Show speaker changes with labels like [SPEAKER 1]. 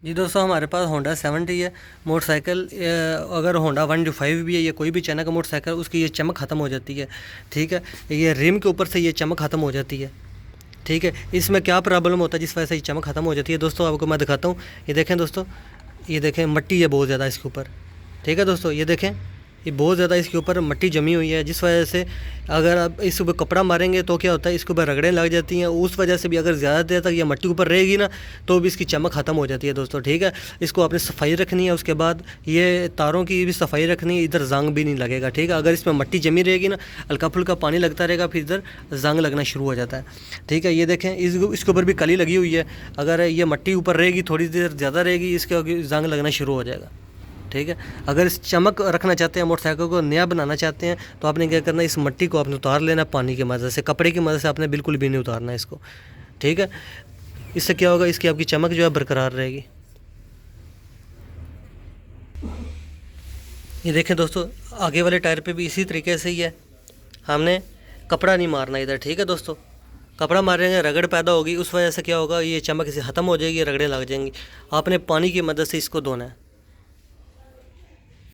[SPEAKER 1] जी दोस्तों, हमारे पास होंडा 70 है मोटरसाइकिल। अगर होंडा 125 भी है या कोई भी चाइना का मोटरसाइकिल, उसकी ये चमक ख़त्म हो जाती है। ठीक है, ये रिम के ऊपर से ये चमक ख़त्म हो जाती है। ठीक है, इसमें क्या प्रॉब्लम होता है जिस वजह से ये चमक ख़त्म हो जाती है दोस्तों, आपको मैं दिखाता हूँ। ये देखें दोस्तों, ये देखें मट्टी है बहुत ज़्यादा इसके ऊपर। ठीक है दोस्तों, ये देखें, ये बहुत ज़्यादा इसके ऊपर मट्टी जमी हुई है, जिस वजह से अगर आप इस ऊपर कपड़ा मारेंगे तो क्या होता है, इसके ऊपर रगड़ें लग जाती हैं। उस वजह से भी अगर ज़्यादा देर तक ये मट्टी ऊपर रहेगी ना, तो भी इसकी चमक ख़त्म हो जाती है दोस्तों। ठीक है, इसको आपने सफाई रखनी है, उसके बाद ये तारों की भी सफाई रखनी है। इधर जंग भी नहीं लगेगा। ठीक है, अगर इसमें मट्टी जमी रहेगी ना, हल्का फुल्का पानी लगता रहेगा, फिर इधर जंग लगना शुरू हो जाता है। ठीक है, ये देखें, इसके ऊपर भी कली लगी हुई है। अगर ये मट्टी ऊपर रहेगी, थोड़ी देर ज़्यादा रहेगी, इसके जंग लगना शुरू हो जाएगा। ठीक है, अगर इस चमक रखना चाहते हैं, मोटरसाइकिल को नया बनाना चाहते हैं, तो आपने क्या करना है, इस मट्टी को आपने उतार लेना पानी की मदद से। कपड़े की मदद से आपने बिल्कुल भी नहीं उतारना है इसको। ठीक है, इससे क्या होगा, इसकी आपकी चमक जो है बरकरार रहेगी। ये देखें दोस्तों, आगे वाले टायर पे भी इसी तरीके से ही है। हमने कपड़ा नहीं मारना इधर। ठीक है दोस्तों, कपड़ा मारेंगे रगड़ पैदा होगी, उस वजह से क्या होगा, ये चमक इसे ख़त्म हो जाएगी, रगड़ें लग जाएंगी। आपने पानी की मदद से इसको धोना है।